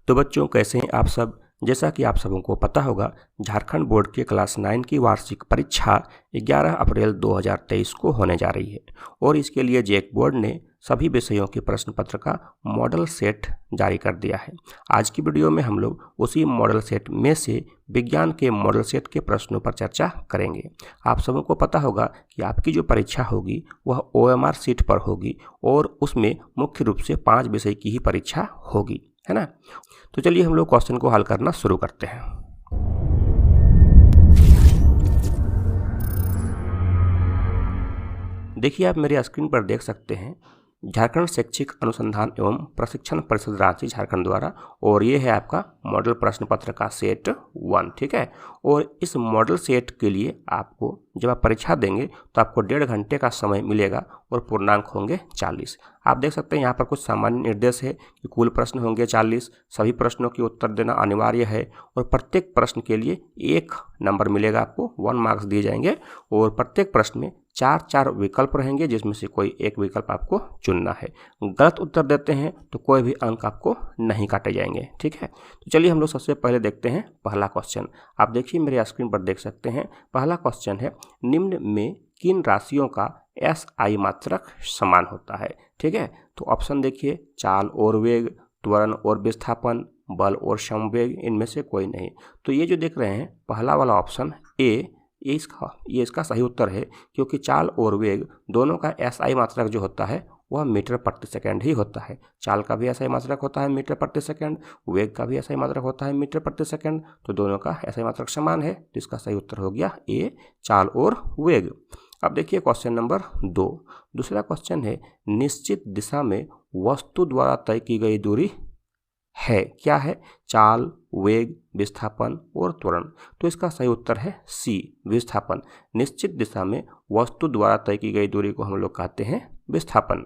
तो बच्चों कैसे हैं आप सब। जैसा कि आप सबों को पता होगा, झारखंड बोर्ड के क्लास 9 की वार्षिक परीक्षा 11 अप्रैल 2023 को होने जा रही है और इसके लिए जैक बोर्ड ने सभी विषयों के प्रश्न पत्र का मॉडल सेट जारी कर दिया है। आज की वीडियो में हम लोग उसी मॉडल सेट में से विज्ञान के मॉडल सेट के प्रश्नों पर चर्चा करेंगे। आप सबों को पता होगा कि आपकी जो परीक्षा होगी वह OMR सीट पर होगी और उसमें मुख्य रूप से 5 विषय की ही परीक्षा होगी, है ना। तो चलिए हम लोग क्वेश्चन को हल करना शुरू करते हैं। देखिए, आप मेरी स्क्रीन पर देख सकते हैं झारखंड शैक्षिक अनुसंधान एवं प्रशिक्षण परिषद रांची झारखंड द्वारा, और ये है आपका मॉडल प्रश्न पत्र का सेट 1, ठीक है। और इस मॉडल सेट के लिए आपको जब आप परीक्षा देंगे तो आपको 1.5 घंटे का समय मिलेगा और पूर्णांक होंगे 40। आप देख सकते हैं यहाँ पर कुछ सामान्य निर्देश है कि कुल प्रश्न होंगे 40, सभी प्रश्नों की उत्तर देना अनिवार्य है और प्रत्येक प्रश्न के लिए 1 नंबर मिलेगा, आपको 1 मार्क्स दिए जाएंगे और प्रत्येक प्रश्न में 4 विकल्प रहेंगे जिसमें से कोई एक विकल्प आपको चुनना है। गलत उत्तर देते हैं तो कोई भी अंक आपको नहीं काटे जाएंगे, ठीक है। तो चलिए हम लोग सबसे पहले देखते हैं पहला क्वेश्चन। आप देखिए मेरे स्क्रीन पर देख सकते हैं, पहला क्वेश्चन है निम्न में किन राशियों का SI मात्रक समान होता है, ठीक है। तो ऑप्शन देखिए, चाल और वेग, त्वरण और विस्थापन, बल और समवेग, इनमें से कोई नहीं। तो ये जो देख रहे हैं पहला वाला ऑप्शन ए, ये इसका सही उत्तर है, क्योंकि चाल और वेग दोनों का SI मात्रक जो होता है वह मीटर प्रति सेकंड ही होता है। चाल का भी SI मात्रक होता है मीटर प्रति सेकंड, वेग का भी SI मात्रक होता है मीटर प्रति सेकंड, तो दोनों का SI मात्रक समान है। तो इसका सही उत्तर हो गया ए, चाल और वेग। अब देखिए क्वेश्चन नंबर 2। दूसरा क्वेश्चन है निश्चित दिशा में वस्तु द्वारा तय की गई दूरी है, क्या है? चाल, वेग, विस्थापन और त्वरण। तो इसका सही उत्तर है सी, विस्थापन। निश्चित दिशा में वस्तु द्वारा तय की गई दूरी को हम लोग कहते हैं विस्थापन।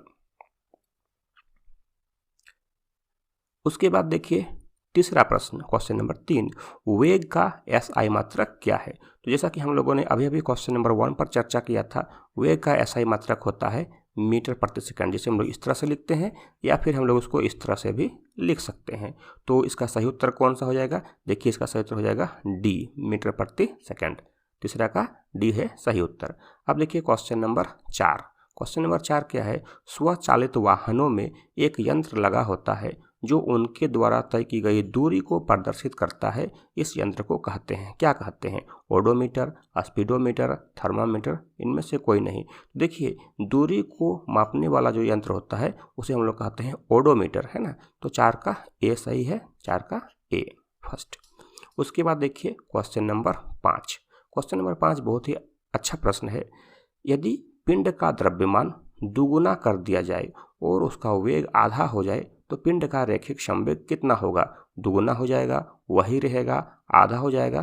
उसके बाद देखिए तीसरा प्रश्न, क्वेश्चन नंबर 3, वेग का SI मात्रक क्या है? तो जैसा कि हम लोगों ने अभी क्वेश्चन नंबर 1 पर चर्चा किया था, वेग का SI मात्रक होता है मीटर प्रति सेकंड, जिसे हम लोग इस तरह से लिखते हैं या फिर हम लोग उसको इस तरह से भी लिख सकते हैं। तो इसका सही उत्तर कौन सा हो जाएगा? देखिए इसका सही उत्तर हो जाएगा डी, मीटर प्रति सेकंड। तीसरा का डी है सही उत्तर। अब देखिए क्वेश्चन नंबर 4। क्वेश्चन नंबर 4 क्या है? स्वचालित वाहनों में एक यंत्र लगा होता है जो उनके द्वारा तय की गई दूरी को प्रदर्शित करता है। इस यंत्र को कहते हैं, क्या कहते हैं? ओडोमीटर, स्पीडोमीटर, थर्मामीटर, इनमें से कोई नहीं। देखिए दूरी को मापने वाला जो यंत्र होता है उसे हम लोग कहते हैं ओडोमीटर, है ना। तो 4 का ए सही है, 4 का ए फर्स्ट। उसके बाद देखिए क्वेश्चन नंबर 5। क्वेश्चन नंबर 5 बहुत ही अच्छा प्रश्न है। यदि पिंड का द्रव्यमान दुगुना कर दिया जाए और उसका वेग आधा हो जाए तो पिंड का रैखिक संवेग कितना होगा? दुगुना हो जाएगा, वही रहेगा, आधा हो जाएगा,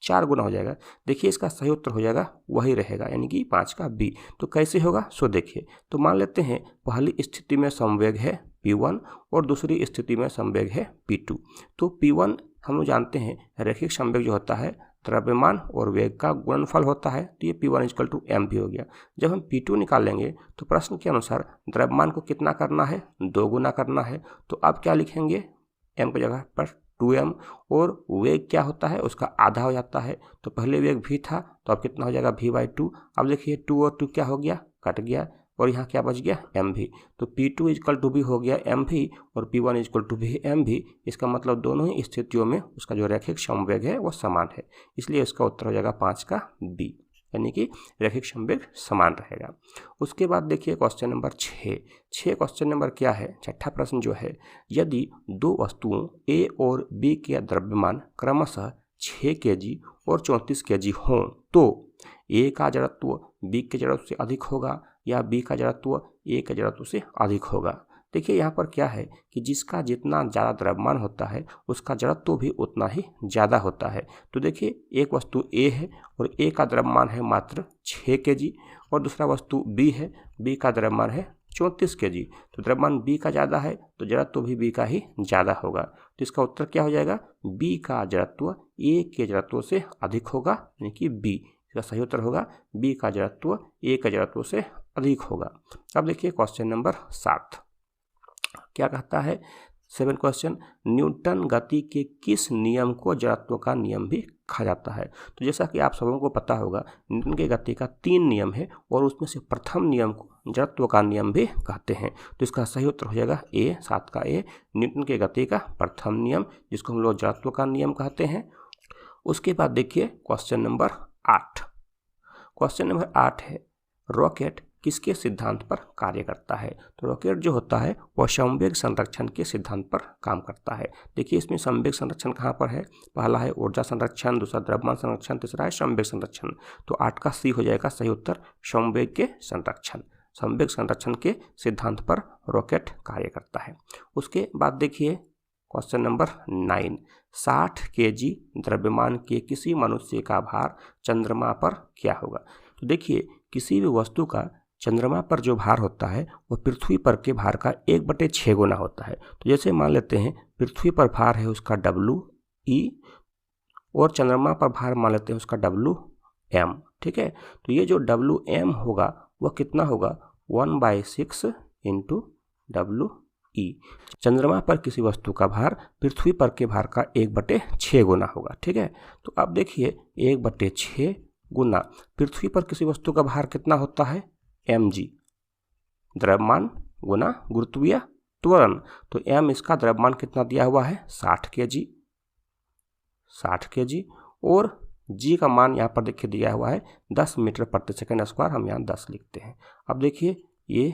4 गुना हो जाएगा। देखिए इसका सही उत्तर हो जाएगा वही रहेगा, यानी कि 5 का बी। तो कैसे होगा सो देखिए। तो मान लेते हैं पहली स्थिति में संवेग है P1 और दूसरी स्थिति में संवेग है P2। तो P1 हम लोग जानते हैं रैखिक संवेग जो होता है द्रव्यमान और वेग का गुणनफल होता है, तो ये P1 = mv हो गया। जब हम P2 निकालेंगे तो प्रश्न के अनुसार द्रव्यमान को कितना करना है? 2 गुना करना है। तो अब क्या लिखेंगे? m की जगह पर 2m, और वेग क्या होता है? उसका आधा हो जाता है। तो पहले वेग v था तो अब कितना हो जाएगा? v/2। अब देखिए 2 और 2 क्या हो गया? कट गया, और यहाँ क्या बच गया? mv। तो P2 = भी हो गया mv और P1 = भी mv। इसका मतलब दोनों ही स्थितियों में उसका जो रैखिक संवेग है वो समान है, इसलिए इसका उत्तर हो जाएगा 5 का बी, यानी कि रैखिक संवेग समान रहेगा। उसके बाद देखिए क्वेश्चन नंबर 6। क्वेश्चन नंबर क्या है? छठा प्रश्न जो है, यदि 2 वस्तुओं A और B के द्रव्यमान क्रमशः 6 kg और 34 kg हों तो A का जड़त्व B के जड़त्व से अधिक होगा या B का जड़त्व A के जड़त्व से अधिक होगा। देखिए यहाँ पर क्या है कि जिसका जितना ज़्यादा द्रव्यमान होता है उसका जड़त्व भी उतना ही ज़्यादा होता है। तो देखिए एक वस्तु A है और A का द्रव्यमान है मात्र 6 kg और दूसरा वस्तु B है, B का द्रव्यमान है 34 kg। तो द्रव्यमान B का ज़्यादा है तो जड़त्व भी B का ही ज़्यादा होगा। तो इसका उत्तर क्या हो जाएगा? B का जड़त्व A के जड़त्व से अधिक होगा, यानी कि B। इसका सही उत्तर होगा B का जड़त्व A के जड़त्व से अधिक होगा। अब देखिए क्वेश्चन नंबर 7 क्या कहता है? 7 क्वेश्चन, न्यूटन गति के किस नियम को जड़त्व का नियम भी कहा जाता है? तो जैसा कि आप सबों को पता होगा, न्यूटन के गति का 3 नियम है और उसमें से प्रथम नियम को जड़त्व का नियम भी कहते हैं। तो इसका सही उत्तर हो जाएगा ए, 7 का ए, न्यूटन के गति का प्रथम नियम, जिसको हम लोग जड़त्व का नियम कहते हैं। उसके बाद देखिए क्वेश्चन नंबर 8। क्वेश्चन नंबर 8 है, रॉकेट किसके सिद्धांत पर कार्य करता है? तो रॉकेट जो होता है वह संवेग संरक्षण के सिद्धांत पर काम करता है। देखिए इसमें संवेग संरक्षण कहाँ पर है? पहला है ऊर्जा संरक्षण, दूसरा द्रव्यमान संरक्षण, तीसरा है संवेग संरक्षण। तो 8 का सी हो जाएगा सही उत्तर, संवेग के संरक्षण। संवेग संरक्षण के सिद्धांत पर रॉकेट कार्य करता है। उसके बाद देखिए क्वेश्चन नंबर 9, 60 kg द्रव्यमान के किसी मनुष्य का भार चंद्रमा पर क्या होगा? तो देखिए किसी भी वस्तु का चंद्रमा पर जो भार होता है वह पृथ्वी पर के भार का 1/6 गुना होता है। तो जैसे मान लेते हैं पृथ्वी पर भार है उसका WE और चंद्रमा पर भार मान लेते हैं उसका WM, ठीक है। तो ये जो WM होगा वह कितना होगा? 1/6 × WE। चंद्रमा पर किसी वस्तु का भार पृथ्वी पर के भार का 1/6 गुना होगा, ठीक है। तो अब देखिए 1/6 गुना पृथ्वी पर किसी वस्तु का भार कितना होता है? mg, द्रव्यमान गुना गुरुत्वीय त्वरण। तो m इसका द्रव्यमान कितना दिया हुआ है? 60 kg और g का मान यहाँ पर देखिए दिया हुआ है 10 मीटर प्रति सेकंड स्क्वायर, हम यहाँ 10 लिखते हैं। अब देखिए ये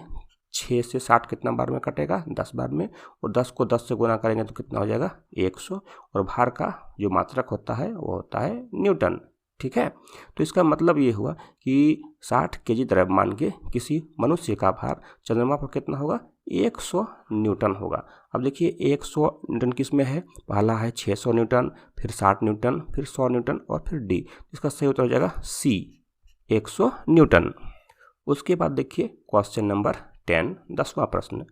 6 से 60 कितना बार में कटेगा? 10 बार में, और 10 को 10 से गुना करेंगे तो कितना हो जाएगा? 100। और भार का जो मात्रक होता है वो होता है न्यूटन, ठीक है। तो इसका मतलब ये हुआ कि 60 kg द्रव्यमान के किसी मनुष्य का भार चंद्रमा पर कितना होगा? 100 न्यूटन होगा। अब देखिए 100 न्यूटन किस में है? पहला है 600 न्यूटन, फिर 60 न्यूटन, फिर 100 न्यूटन और फिर डी। इसका सही उत्तर हो जाएगा सी, 100 न्यूटन। उसके बाद देखिए क्वेश्चन नंबर 10, 10वां प्रश्न,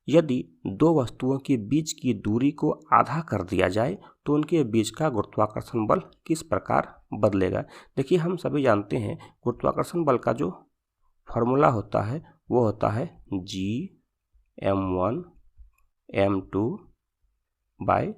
यदि दो वस्तुओं के बीच की दूरी को आधा कर दिया जाए तो उनके बीच का गुरुत्वाकर्षण बल किस प्रकार बदलेगा? देखिए हम सभी जानते हैं गुरुत्वाकर्षण बल का जो फॉर्मूला होता है वो होता है Gm1 m2/d²,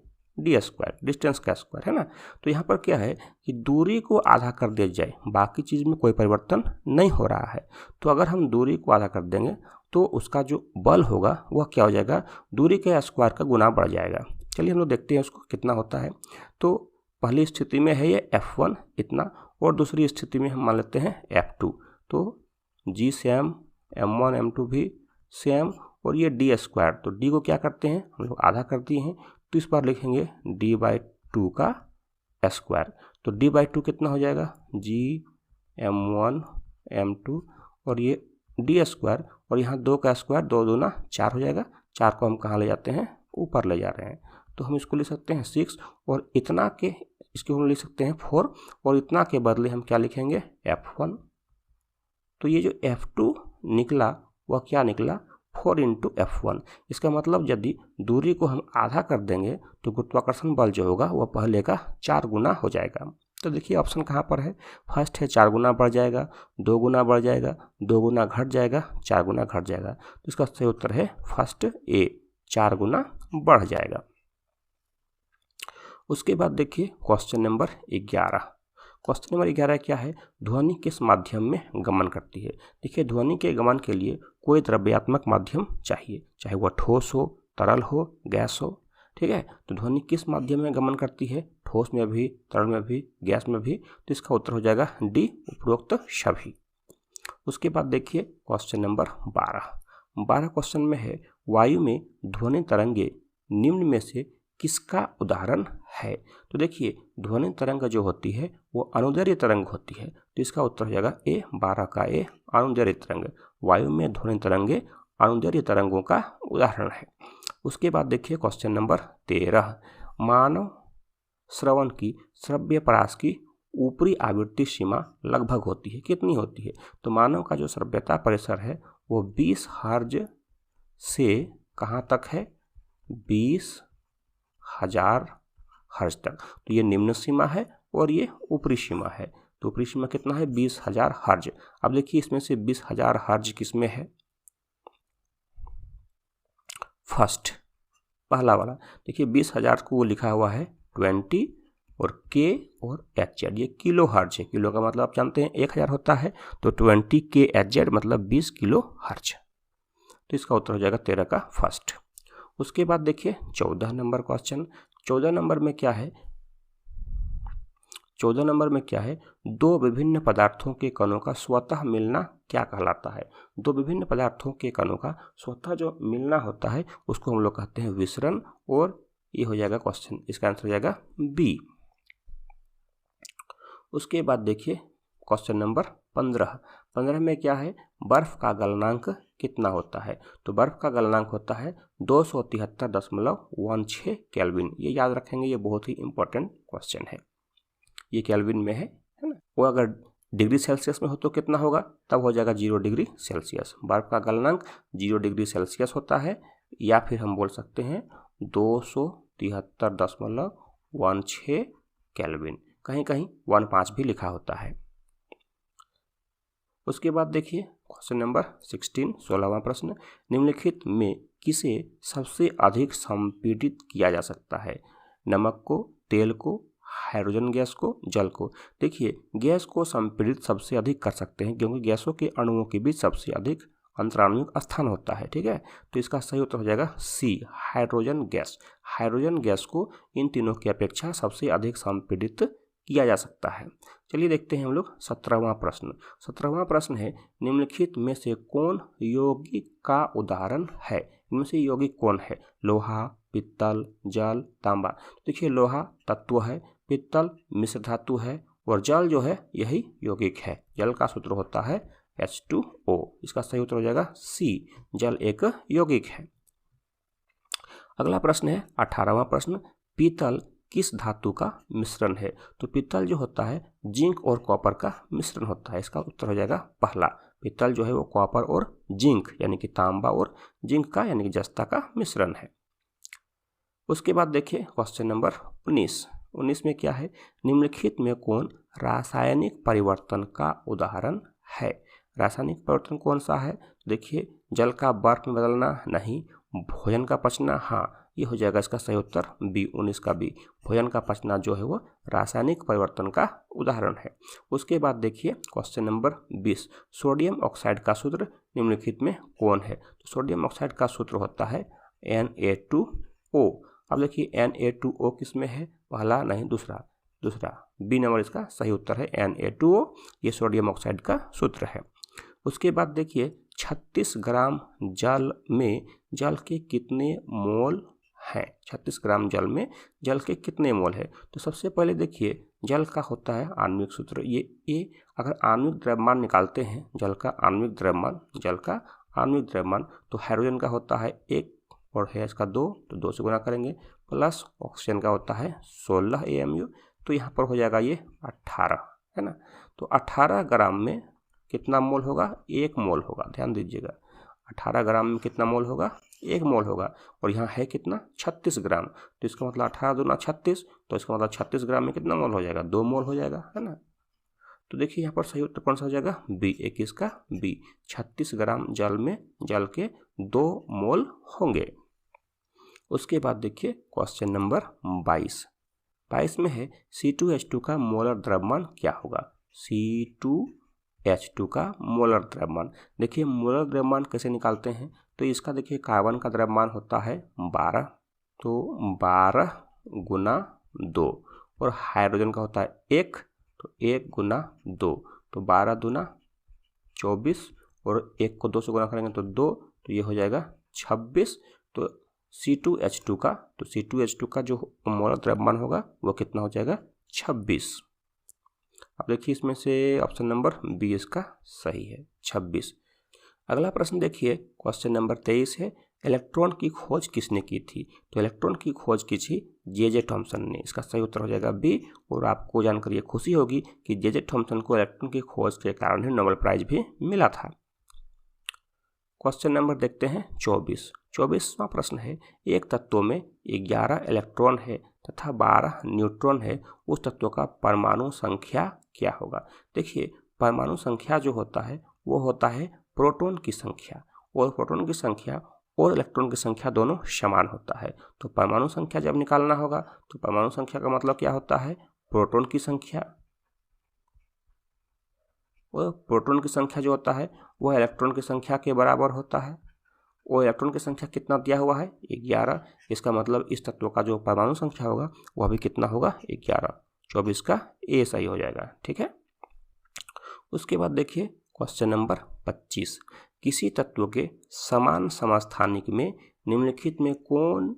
डिस्टेंस का स्क्वायर, है ना। तो यहाँ पर क्या है कि दूरी को आधा कर दिया जाए, बाकी चीज़ में कोई परिवर्तन नहीं हो रहा है। तो अगर हम दूरी को आधा कर देंगे तो उसका जो बल होगा वह क्या हो जाएगा? दूरी के स्क्वायर का गुना बढ़ जाएगा। चलिए हम लोग देखते हैं उसको कितना होता है। तो पहली स्थिति में है ये F1 इतना, और दूसरी स्थिति में हम मान लेते हैं F2। तो G सेम, M1 M2 भी सेम, और ये d²। तो d को क्या करते हैं हम लोग? आधा कर दिए हैं, तो इस पर लिखेंगे d/2 का स्क्वायर। तो d/2 कितना हो जाएगा? Gm1 m2 और ये d², और यहाँ 2 का स्क्वायर, 2 दूना 4 हो जाएगा। 4 को हम कहाँ ले जाते हैं? ऊपर ले जा रहे हैं। तो हम इसको लिख सकते हैं 6, और इतना के इसको हम लिख सकते हैं 4, और इतना के बदले हम क्या लिखेंगे? F1। तो ये जो F2 निकला वह क्या निकला? 4 × F1। इसका मतलब यदि दूरी को हम आधा कर देंगे तो गुरुत्वाकर्षण बल जो होगा वह पहले का 4 गुना हो जाएगा। तो देखिए ऑप्शन कहाँ पर है? फर्स्ट है 4 गुना बढ़ जाएगा, 2 गुना बढ़ जाएगा, 2 गुना घट जाएगा, 4 गुना घट जाएगा। तो इसका सही उत्तर है फर्स्ट ए, 4 गुना बढ़ जाएगा। उसके बाद देखिए क्वेश्चन नंबर 11। क्वेश्चन नंबर 11 क्या है? ध्वनि किस माध्यम में गमन करती है? देखिए ध्वनि के गमन के लिए कोई द्रव्यात्मक माध्यम चाहिए, चाहे वह ठोस हो, तरल हो, गैस हो, ठीक है। तो ध्वनि किस माध्यम में गमन करती है? ठोस में भी, तरल में भी, गैस में भी। तो इसका उत्तर हो जाएगा डी, उपरोक्त सभी। उसके बाद देखिए क्वेश्चन नंबर 12 क्वेश्चन में है, वायु में ध्वनि तरंगे निम्न में से किसका उदाहरण है? तो देखिए ध्वनि तरंग जो होती है वो अनुदैर्घ्य तरंग होती है। तो इसका उत्तर हो जाएगा ए, 12 का ए, अनुदैर्घ्य तरंग। वायु में ध्वनि तरंगे अनुदैर्घ्य तरंगों का उदाहरण है। उसके बाद देखिए क्वेश्चन नंबर 13, मानव श्रवण की श्रव्य परास की ऊपरी आवृत्ति सीमा लगभग होती है, कितनी होती है? तो मानव का जो श्रव्यता परिसर है वो 20 हर्ज से कहाँ तक है? 20,000 हर्ज तक। तो ये निम्न सीमा है और ये ऊपरी सीमा है। तो ऊपरी सीमा कितना है? 20,000 हर्ज। अब देखिए इसमें से 20,000 हर्ज किस में है? फर्स्ट पहला वाला देखिए 20,000 को लिखा हुआ है 20 और K और HZ, ये किलो हर्ज है। किलो का मतलब आप जानते हैं 1000 होता है, तो 20 KHZ मतलब 20 किलो हर्ज। तो इसका उत्तर हो जाएगा 13 का फर्स्ट। उसके बाद देखिए 14 नंबर क्वेश्चन। 14 नंबर में क्या है, 14 नंबर में क्या है, दो विभिन्न पदार्थों के कणों का स्वतः मिलना क्या कहलाता है। दो विभिन्न पदार्थों के कणों का स्वतः जो मिलना होता है उसको हम लोग कहते हैं विसरण, और ये हो जाएगा क्वेश्चन, इसका आंसर हो जाएगा बी। उसके बाद देखिए क्वेश्चन नंबर 15। 15 में क्या है, बर्फ का गलनांक कितना होता है। तो बर्फ का गलनांक होता है 273.16 केल्विन। ये याद रखेंगे, ये बहुत ही इंपॉर्टेंट क्वेश्चन है। ये केल्विन में है ना। वो अगर डिग्री सेल्सियस में हो तो कितना होगा, तब हो जाएगा 0 डिग्री सेल्सियस। बर्फ का गलनांक 0 डिग्री सेल्सियस होता है, या फिर हम बोल सकते हैं 273.16 केल्विन। कहीं कहीं 15 भी लिखा होता है। उसके बाद देखिए क्वेश्चन नंबर 16, 16वां प्रश्न। निम्नलिखित में किसे सबसे अधिक संपीड़ित किया जा सकता है। नमक को, तेल को, हाइड्रोजन गैस को, जल को। देखिए गैस को संपीड़ित सबसे अधिक कर सकते हैं क्योंकि गैसों के अणुओं के बीच सबसे अधिक अंतराणुविक स्थान होता है, ठीक है। तो इसका सही उत्तर हो जाएगा सी, हाइड्रोजन गैस। हाइड्रोजन गैस को इन तीनों की अपेक्षा सबसे अधिक संपीड़ित किया जा सकता है। चलिए देखते हैं हम लोग 17वां प्रश्न। 17वां प्रश्न है, निम्नलिखित में से कौन यौगिक का उदाहरण है। इनमें से यौगिक कौन है। लोहा, पित्तल, जल, तांबा। देखिए लोहा तत्व है, पित्तल मिश्र धातु है, और जल जो है यही यौगिक है। जल का सूत्र होता है H2O। इसका सही उत्तर हो जाएगा सी, जल एक यौगिक है। अगला प्रश्न है 18वां प्रश्न। पीतल किस धातु का मिश्रण है। तो पीतल जो होता है जिंक और कॉपर का मिश्रण होता है। इसका उत्तर हो जाएगा पहला। पीतल जो है वो कॉपर और जिंक यानी कि तांबा और जिंक का यानी कि जस्ता का मिश्रण है। उसके बाद देखिए क्वेश्चन नंबर 19। 19 में क्या है, निम्नलिखित में कौन रासायनिक परिवर्तन का उदाहरण है। रासायनिक परिवर्तन कौन सा है। देखिए जल का बर्फ में बदलना नहीं, भोजन का पचना, हाँ ये हो जाएगा इसका सही उत्तर बी, 19 का बी। भोजन का पचना जो है वो रासायनिक परिवर्तन का उदाहरण है। उसके बाद देखिए क्वेश्चन नंबर 20। सोडियम ऑक्साइड का सूत्र निम्नलिखित में कौन है। तो सोडियम ऑक्साइड का सूत्र होता है Na2O। अब देखिए Na2O किस में है, पहला नहीं दूसरा, बी नंबर इसका सही उत्तर है Na2O। ये सोडियम ऑक्साइड का सूत्र है। उसके बाद देखिए 36 ग्राम जल में जल के कितने मोल हैं। 36 ग्राम जल में जल के कितने मोल है। तो सबसे पहले देखिए जल का होता है आणविक सूत्र, ये अगर आणविक द्रव्यमान निकालते हैं, जल का आणविक द्रव्यमान, तो हाइड्रोजन का होता है 1 और है इसका 2, तो 2 से गुना करेंगे, प्लस ऑक्सीजन का होता है 16 AMU, तो यहाँ पर हो जाएगा ये 18, है ना। तो 18 ग्राम में कितना मोल होगा, 1 मोल होगा। ध्यान दीजिएगा 18 ग्राम में कितना मोल होगा, 1 मोल होगा। और यहाँ है कितना 36 ग्राम, तो इसका मतलब 18 दूना 36, तो इसका मतलब 36 ग्राम में कितना मोल हो जाएगा, 2 मोल हो जाएगा, है ना। तो देखिए यहाँ पर सही उत्तर कौन सा हो जाएगा, बी, 21 का बी। 36 ग्राम जल में जल के 2 मोल होंगे। उसके बाद देखिए क्वेश्चन नंबर 22 में है C2H2 का मोलर द्रव्यमान क्या होगा। C2H2 का मोलर द्रव्यमान, देखिए मोलर द्रव्यमान कैसे निकालते हैं। तो इसका देखिए कार्बन का द्रव्यमान होता है 12, तो 12 गुना 2, और हाइड्रोजन का होता है 1, तो 1 गुना 2, तो 12 दूना 24, और 1 को 2 से गुना करेंगे तो 2, तो ये हो जाएगा 26। तो C2H2 का जो मोलर द्रव्यमान होगा वो कितना हो जाएगा, 26। अब देखिए इसमें से ऑप्शन नंबर बी इसका सही है, 26। अगला प्रश्न देखिए क्वेश्चन नंबर 23 है, इलेक्ट्रॉन की खोज किसने की थी। तो इलेक्ट्रॉन की खोज की थी जे थॉमसन ने। इसका सही उत्तर हो जाएगा बी। और आपको जानकर ये खुशी होगी कि जे थॉमसन को इलेक्ट्रॉन की खोज के कारण ही नोबेल प्राइज भी मिला था। क्वेश्चन नंबर देखते हैं 24वां प्रश्न है, एक तत्व में 11 इलेक्ट्रॉन है तथा 12 न्यूट्रॉन है, उस तत्व का परमाणु संख्या क्या होगा। देखिए परमाणु संख्या जो होता है वो होता है प्रोटॉन की संख्या, और प्रोटॉन की संख्या और इलेक्ट्रॉन की संख्या दोनों समान होता है। तो परमाणु संख्या जब निकालना होगा तो परमाणु संख्या का मतलब क्या होता है, प्रोटॉन की संख्या, और प्रोटॉन की संख्या जो होता है वह इलेक्ट्रॉन की संख्या के बराबर होता है। और इलेक्ट्रॉन की संख्या कितना दिया हुआ है, 11। इसका मतलब इस तत्व का जो परमाणु संख्या होगा वह भी कितना होगा, 11। 24 का ए सही हो जाएगा। ठीक है। उसके बाद देखिए क्वेश्चन नंबर 25, किसी तत्व के समान समस्थानिक में निम्नलिखित में कौन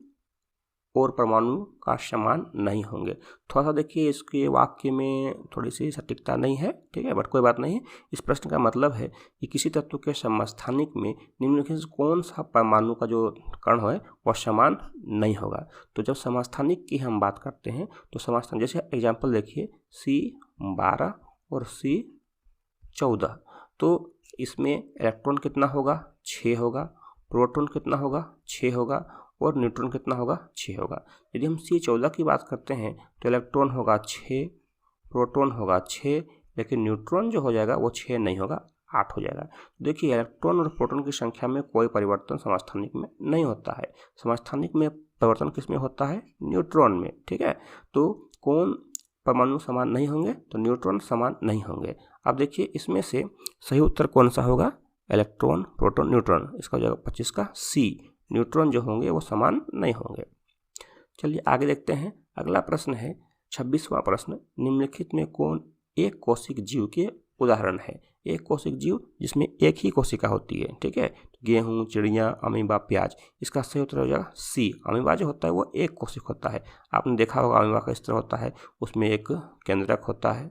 और परमाणु का समान नहीं होंगे। थोड़ा सा देखिए इसके वाक्य में थोड़ी सी सटीकता नहीं है, ठीक है, बट कोई बात नहीं। इस प्रश्न का मतलब है कि किसी तत्व के समस्थानिक में निम्नलिखित से कौन सा परमाणु का जो कण है वह समान नहीं होगा। तो जब समस्थानिक की हम बात करते हैं तो समस्थानिक, जैसे एग्जाम्पल देखिए C12 और C14, तो इसमें इलेक्ट्रॉन कितना होगा, 6 होगा, प्रोटॉन कितना होगा, 6 होगा, और न्यूट्रॉन कितना होगा, 6 होगा। यदि हम C14 की बात करते हैं तो इलेक्ट्रॉन होगा 6, प्रोटॉन होगा 6, लेकिन न्यूट्रॉन जो हो जाएगा वो 6 नहीं होगा, 8 हो जाएगा। देखिए इलेक्ट्रॉन और प्रोटॉन की संख्या में कोई परिवर्तन समस्थानिक में नहीं होता है। समस्थानिक में परिवर्तन किस में होता है, न्यूट्रॉन में। ठीक है, तो कौन परमाणु समान नहीं होंगे, तो न्यूट्रॉन समान नहीं होंगे। अब देखिए इसमें से सही उत्तर कौन सा होगा, इलेक्ट्रॉन, प्रोटॉन, न्यूट्रॉन। इसका हो जाएगा 25 का सी, न्यूट्रॉन जो होंगे वो समान नहीं होंगे। चलिए आगे देखते हैं। अगला प्रश्न है 26वां प्रश्न, निम्नलिखित में कौन एक कोशिक जीव के उदाहरण है। एक कोशिक जीव जिसमें एक ही कोशिका होती है। ठीक है, गेहूं, चिड़िया, अमीबा, प्याज। इसका सही उत्तर हो जाएगा सी। अमीबा जो होता है वो एक कोशिक होता है। आपने देखा होगा अमीबा का इस तरह होता है, उसमें एक केंद्रक होता है,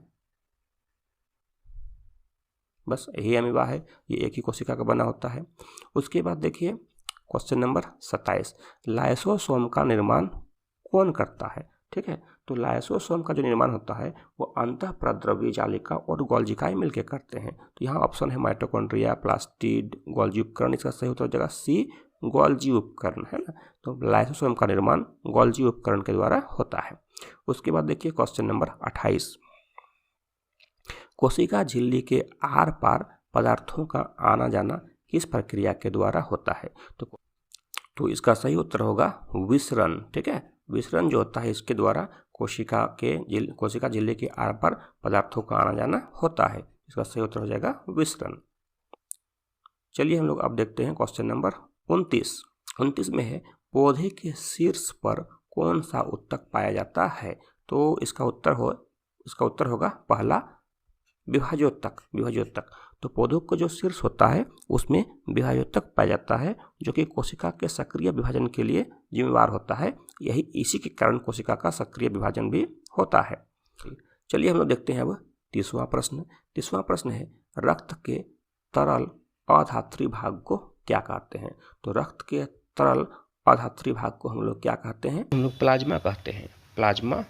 बस यही अमीबा है, ये एक ही कोशिका का बना होता है। उसके बाद देखिए क्वेश्चन नंबर 27, लाइसोसोम का निर्माण कौन करता है। ठीक है, तो लाइसोसोम का जो निर्माण होता है वो अंतःप्रद्रव्य जालिका और गोल्जिकाएं मिलकर करते हैं। तो यहाँ ऑप्शन है माइटोकॉन्ड्रिया, प्लास्टिड, गोल्जी उपकरण। इसका सही उत्तर हो जाएगा सी, गोल्जी उपकरण, है ना। तो लाइसोसोम का निर्माण गोल्जी उपकरण के द्वारा होता है। उसके बाद देखिए क्वेश्चन नंबर 28, कोशिका झिल्ली के आर पार पदार्थों का आना जाना किस प्रक्रिया के द्वारा होता है। तो इसका सही उत्तर होगा विसरण। ठीक है, विसरण जो होता है इसके द्वारा कोशिका झिल्ली के आर पार पदार्थों का आना जाना होता है। इसका सही उत्तर हो जाएगा विसरण। चलिए हम लोग अब देखते हैं क्वेश्चन नंबर 29। 29 में है पौधे के शीर्ष पर कौन सा उत्तक पाया जाता है। तो इसका उत्तर होगा पहला विभाजोत्तक। विभाजोत्तक, तो पौधों का जो शीर्ष होता है उसमें विभाजोत्तक पाया जाता है, जो कि कोशिका के सक्रिय विभाजन के लिए जिम्मेवार होता है। इसी के कारण कोशिका का सक्रिय विभाजन भी होता है। चलिए हम लोग देखते हैं अब 30वां प्रश्न। 30वां प्रश्न है रक्त के तरल अधात्री भाग को क्या कहते हैं। तो रक्त के तरल अधात्री भाग को हम लोग क्या कहते हैं, हम लोग प्लाज्मा कहते हैं, प्लाज्मा।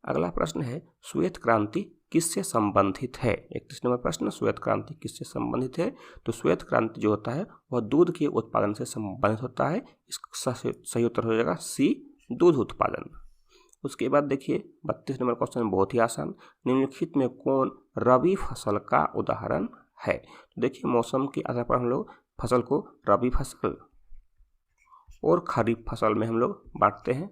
अगला प्रश्न है श्वेत क्रांति किससे संबंधित है। 31 नंबर प्रश्न, श्वेत क्रांति किससे संबंधित है। तो श्वेत क्रांति जो होता है वह दूध के उत्पादन से संबंधित होता है। इसका सही उत्तर हो जाएगा सी, दूध उत्पादन। उसके बाद देखिए 32 नंबर क्वेश्चन बहुत ही आसान, निम्नलिखित में कौन रबी फसल का उदाहरण है। तो देखिए मौसम के आधार पर हम लोग फसल को रबी फसल और खरीफ फसल में हम लोग बांटते हैं।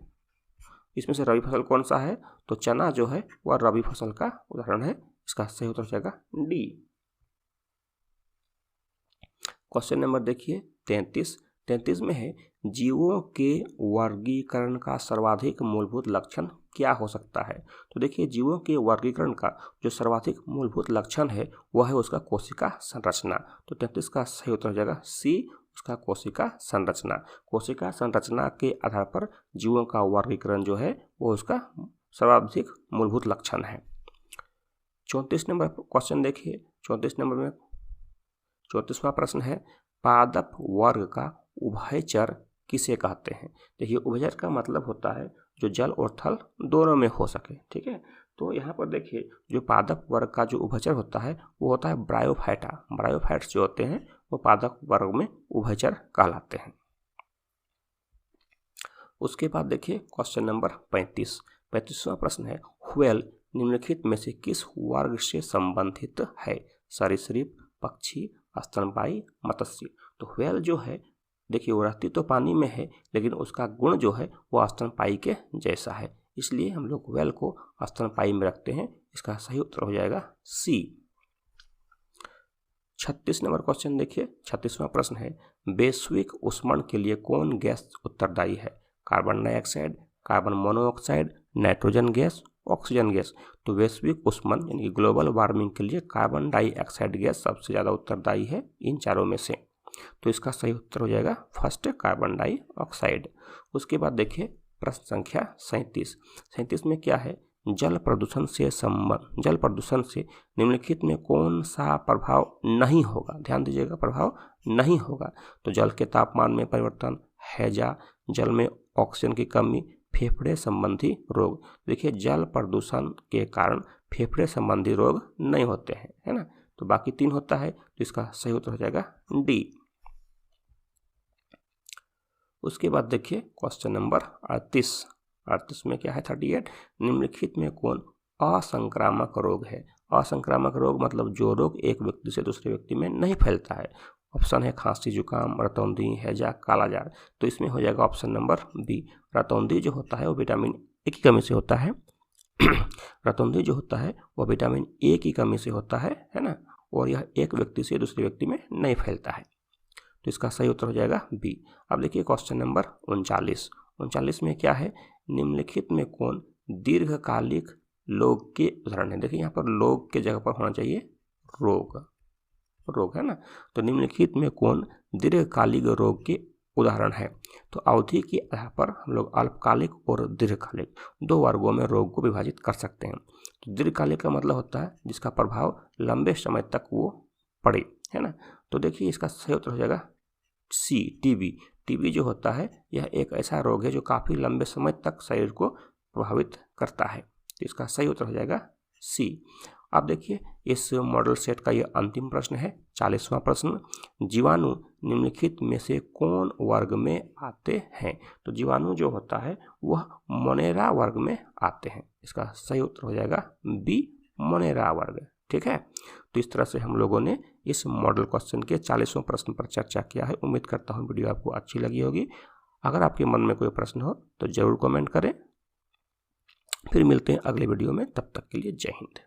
इसमें से रबी फसल कौन सा है, तो चना जो है वह रबी फसल का उदाहरण है। इसका सही उत्तर हो जाएगा डी। क्वेश्चन नंबर देखिए 33 में है जीवों के वर्गीकरण का सर्वाधिक मूलभूत लक्षण क्या हो सकता है। तो देखिए जीवों के वर्गीकरण का जो सर्वाधिक मूलभूत लक्षण है वह है उसका कोशिका संरचना। तो 33 का सही उत्तर हो जाएगा सी, उसका कोशिका संरचना। कोशिका संरचना के आधार पर जीवों का वर्गीकरण जो है वो उसका सर्वाधिक मूलभूत लक्षण है। 34 नंबर क्वेश्चन देखिए, 34 नंबर में 34वां प्रश्न है पादप वर्ग का उभयचर किसे कहते हैं। देखिए उभयचर का मतलब होता है जो जल और थल दोनों में हो सके। ठीक है, तो यहाँ पर देखिए जो पादप वर्ग का जो उभयचर होता है वो होता है ब्रायोफाइटा। ब्रायोफाइट्स जो होते हैं वो पादप वर्ग में उभयचर कहलाते हैं। उसके बाद देखिए क्वेश्चन नंबर 35वां प्रश्न है व्हेल निम्नलिखित में से किस वर्ग से संबंधित है। सरीसृप, पक्षी, स्तनपायी, मत्स्य। तो व्हेल जो है देखिए वो रहती तो पानी में है, लेकिन उसका गुण जो है वो स्तनपायी के जैसा है, इसलिए हम लोग व्हेल को स्तनपायी में रखते हैं। इसका सही उत्तर हो जाएगा सी। 36 नंबर क्वेश्चन देखिए, 36वां प्रश्न है, वैश्विक ऊष्मन के लिए कौन गैस उत्तरदायी है? Carbon dioxide, carbon monoxide, nitrogen gas, oxygen gas. तो वैश्विक ऊष्मन यानी कि ग्लोबल वार्मिंग के लिए कार्बन डाइऑक्साइड गैस सबसे ज़्यादा उत्तरदायी है इन चारों में से। तो इसका सही उत्तर हो जाएगा फर्स्ट कार्बन डाइऑक्साइड। उसके बाद देखिए प्रश्न संख्या 37 में क्या है, जल प्रदूषण से निम्नलिखित में कौन सा प्रभाव नहीं होगा? ध्यान दीजिएगा, प्रभाव नहीं होगा। तो जल के तापमान में परिवर्तन, हैजा, जल में ऑक्सीजन की कमी, फेफड़े संबंधी रोग। देखिए जल प्रदूषण के कारण फेफड़े संबंधी रोग नहीं होते हैं, है ना, तो बाकी 3 होता है, तो इसका सही उत्तर हो जाएगा डी। उसके बाद देखिए क्वेश्चन नंबर 38 में क्या है 38, निम्नलिखित में कौन असंक्रामक रोग है? असंक्रामक रोग मतलब जो रोग एक व्यक्ति से दूसरे व्यक्ति में नहीं फैलता है। ऑप्शन है खांसी, जुकाम, रतौंधी, हैजा, कालाजार। तो इसमें हो जाएगा ऑप्शन नंबर बी। रतौंधी जो होता है वो विटामिन ए की कमी से होता है रतौंधी जो होता है वो विटामिन ए की कमी से होता है ना, और यह एक व्यक्ति से दूसरे व्यक्ति में नहीं फैलता है। तो इसका सही उत्तर हो जाएगा बी। अब देखिए क्वेश्चन नंबर 39 में क्या है, निम्नलिखित में कौन दीर्घकालिक लोग के उदाहरण है? देखिए यहाँ पर लोग के जगह पर होना चाहिए रोग है ना, तो निम्नलिखित में कौन दीर्घकालिक रोग के उदाहरण है? तो अवधि के आधार पर हम लोग अल्पकालिक और दीर्घकालिक 2 वर्गों में रोग को विभाजित कर सकते हैं। तो दीर्घकालिक का मतलब होता है जिसका प्रभाव लंबे समय तक वो पड़े, है ना। तो देखिए इसका सही उत्तर हो जाएगा सी, टीबी जो होता है यह एक ऐसा रोग है जो काफ़ी लंबे समय तक शरीर को प्रभावित करता है। तो इसका सही उत्तर हो जाएगा सी। अब देखिए इस मॉडल सेट का यह अंतिम प्रश्न है, 40वां प्रश्न, जीवाणु निम्नलिखित में से कौन वर्ग में आते हैं? तो जीवाणु जो होता है वह मोनेरा वर्ग में आते हैं। इसका सही उत्तर हो जाएगा बी, मोनेरा वर्ग। ठीक है, तो इस तरह से हम लोगों ने इस मॉडल क्वेश्चन के 40वें प्रश्न पर चर्चा किया है। उम्मीद करता हूँ वीडियो आपको अच्छी लगी होगी। अगर आपके मन में कोई प्रश्न हो तो ज़रूर कमेंट करें। फिर मिलते हैं अगले वीडियो में, तब तक के लिए जय हिंद।